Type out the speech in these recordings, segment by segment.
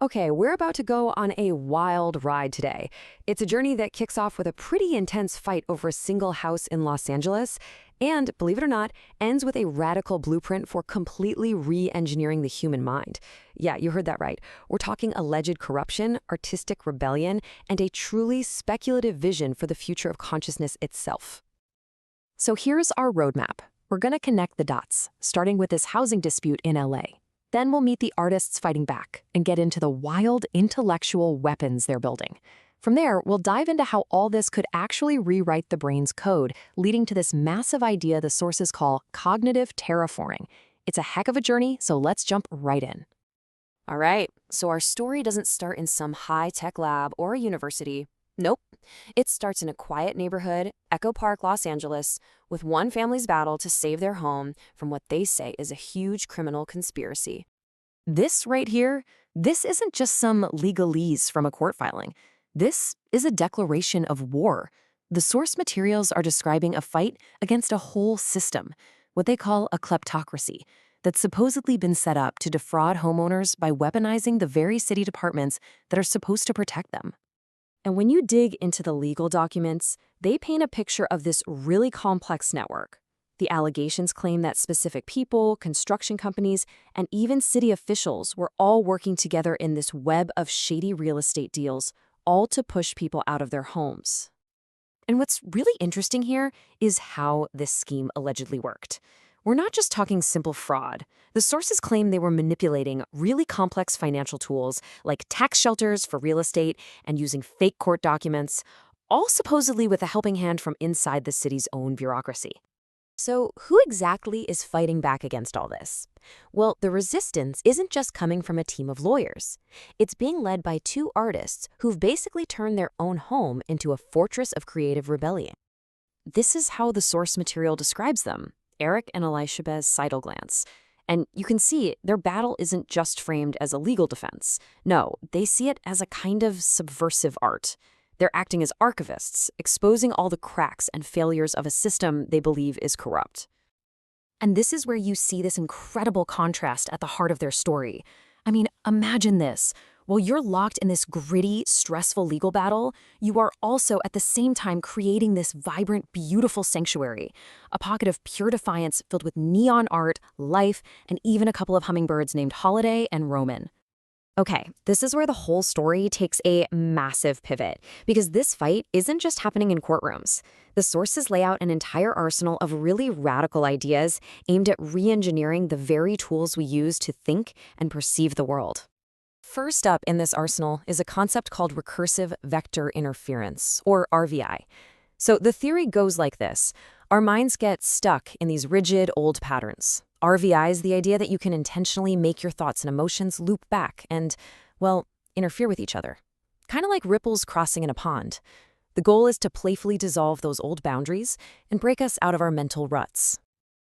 Okay, we're about to go on a wild ride today. It's a journey that kicks off with a pretty intense fight over a single house in Los Angeles, and, believe it or not, ends with a radical blueprint for completely re-engineering the human mind. Yeah, you heard that right. We're talking alleged corruption, artistic rebellion, and a truly speculative vision for the future of consciousness itself. So here's our roadmap. We're going to connect the dots, starting with this housing dispute in LA. Then we'll meet the artists fighting back and get into the wild intellectual weapons they're building. From there, we'll dive into how all this could actually rewrite the brain's code, leading to this massive idea the sources call cognitive terraforming. It's a heck of a journey, so let's jump right in. All right, so our story doesn't start in some high-tech lab or a university. Nope. It starts in a quiet neighborhood, Echo Park, Los Angeles, with one family's battle to save their home from what they say is a huge criminal conspiracy. This right here, this isn't just some legalese from a court filing. This is a declaration of war. The source materials are describing a fight against a whole system, what they call a kleptocracy, that's supposedly been set up to defraud homeowners by weaponizing the very city departments that are supposed to protect them. And when you dig into the legal documents, they paint a picture of this really complex network. The allegations claim that specific people, construction companies, and even city officials were all working together in this web of shady real estate deals, all to push people out of their homes. And what's really interesting here is how this scheme allegedly worked. We're not just talking simple fraud. The sources claim they were manipulating really complex financial tools like tax shelters for real estate and using fake court documents, all supposedly with a helping hand from inside the city's own bureaucracy. So who exactly is fighting back against all this? Well, the resistance isn't just coming from a team of lawyers. It's being led by two artists who've basically turned their own home into a fortress of creative rebellion. This is how the source material describes them. Eric and Elisabeth Seidelglantz. And you can see their battle isn't just framed as a legal defense. No, they see it as a kind of subversive art. They're acting as archivists, exposing all the cracks and failures of a system they believe is corrupt. And this is where you see this incredible contrast at the heart of their story. I mean, imagine this. While you're locked in this gritty, stressful legal battle, you are also at the same time creating this vibrant, beautiful sanctuary, a pocket of pure defiance filled with neon art, life, and even a couple of hummingbirds named Holiday and Roman. Okay, this is where the whole story takes a massive pivot, because this fight isn't just happening in courtrooms. The sources lay out an entire arsenal of really radical ideas aimed at re-engineering the very tools we use to think and perceive the world. First up in this arsenal is a concept called recursive vector interference, or RVI. So the theory goes like this. Our minds get stuck in these rigid, old patterns. RVI is the idea that you can intentionally make your thoughts and emotions loop back and, well, interfere with each other. Kind of like ripples crossing in a pond. The goal is to playfully dissolve those old boundaries and break us out of our mental ruts.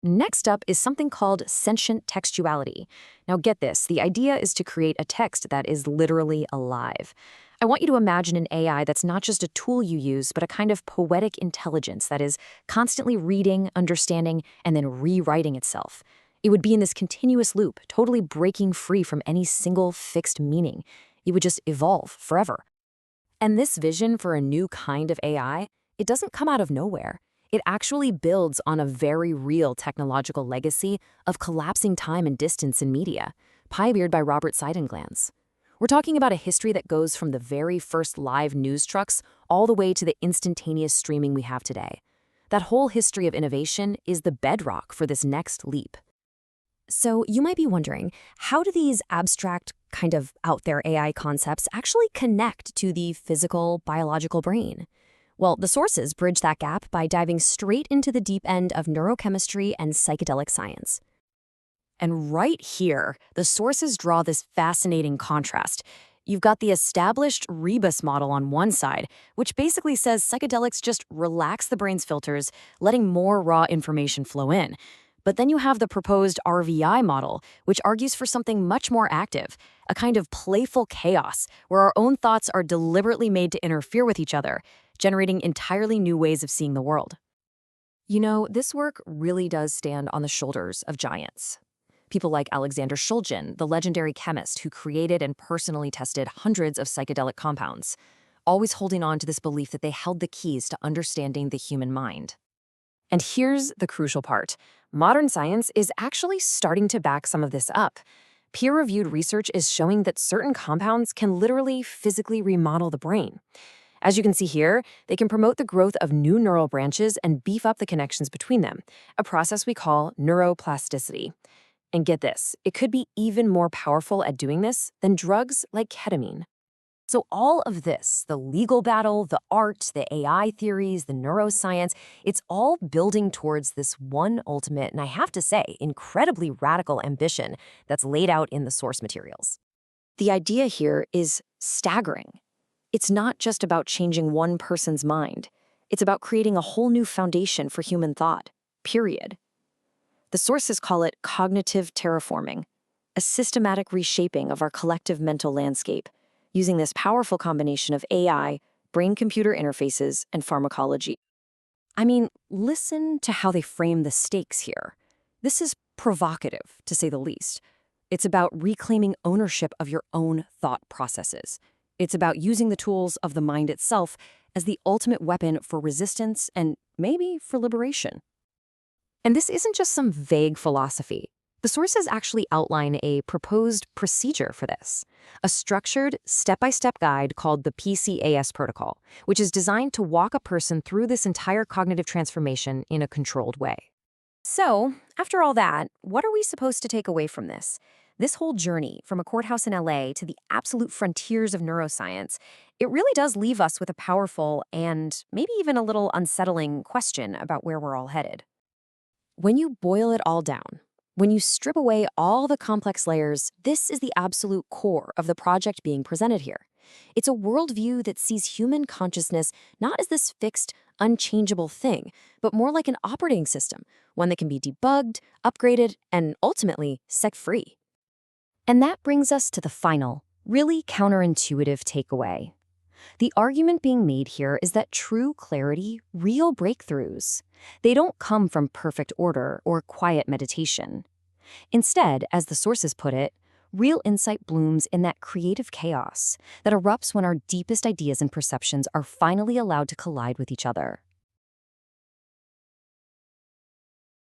Next up is something called sentient textuality. Now get this, the idea is to create a text that is literally alive. I want you to imagine an AI that's not just a tool you use, but a kind of poetic intelligence that is constantly reading, understanding, and then rewriting itself. It would be in this continuous loop, totally breaking free from any single fixed meaning. It would just evolve forever. And this vision for a new kind of AI, it doesn't come out of nowhere. It actually builds on a very real technological legacy of collapsing time and distance in media, pioneered by Robert Seidenglantz. We're talking about a history that goes from the very first live news trucks all the way to the instantaneous streaming we have today. That whole history of innovation is the bedrock for this next leap. So you might be wondering, how do these abstract, kind of out there AI concepts actually connect to the physical, biological brain? Well, the sources bridge that gap by diving straight into the deep end of neurochemistry and psychedelic science. And right here, the sources draw this fascinating contrast. You've got the established Rebus model on one side, which basically says psychedelics just relax the brain's filters, letting more raw information flow in. But then you have the proposed RVI model, which argues for something much more active, a kind of playful chaos where our own thoughts are deliberately made to interfere with each other, generating entirely new ways of seeing the world. You know, this work really does stand on the shoulders of giants. People like Alexander Shulgin, the legendary chemist who created and personally tested hundreds of psychedelic compounds, always holding on to this belief that they held the keys to understanding the human mind. And here's the crucial part. Modern science is actually starting to back some of this up. Peer-reviewed research is showing that certain compounds can literally physically remodel the brain. As you can see here, they can promote the growth of new neural branches and beef up the connections between them, a process we call neuroplasticity. And get this, it could be even more powerful at doing this than drugs like ketamine. So all of this, the legal battle, the art, the AI theories, the neuroscience, it's all building towards this one ultimate, and I have to say, incredibly radical ambition that's laid out in the source materials. The idea here is staggering. It's not just about changing one person's mind. It's about creating a whole new foundation for human thought, period. The sources call it cognitive terraforming, a systematic reshaping of our collective mental landscape, using this powerful combination of AI, brain-computer interfaces, and pharmacology. I mean, listen to how they frame the stakes here. This is provocative, to say the least. It's about reclaiming ownership of your own thought processes. It's about using the tools of the mind itself as the ultimate weapon for resistance and maybe for liberation. And this isn't just some vague philosophy. The sources actually outline a proposed procedure for this, a structured, step-by-step guide called the PCAS protocol, which is designed to walk a person through this entire cognitive transformation in a controlled way. So, after all that, what are we supposed to take away from this? This whole journey from a courthouse in LA to the absolute frontiers of neuroscience, it really does leave us with a powerful and maybe even a little unsettling question about where we're all headed. When you boil it all down, when you strip away all the complex layers, this is the absolute core of the project being presented here. It's a worldview that sees human consciousness not as this fixed, unchangeable thing, but more like an operating system, one that can be debugged, upgraded, and ultimately set free. And that brings us to the final, really counterintuitive takeaway. The argument being made here is that true clarity, real breakthroughs, they don't come from perfect order or quiet meditation. Instead, as the sources put it, real insight blooms in that creative chaos that erupts when our deepest ideas and perceptions are finally allowed to collide with each other.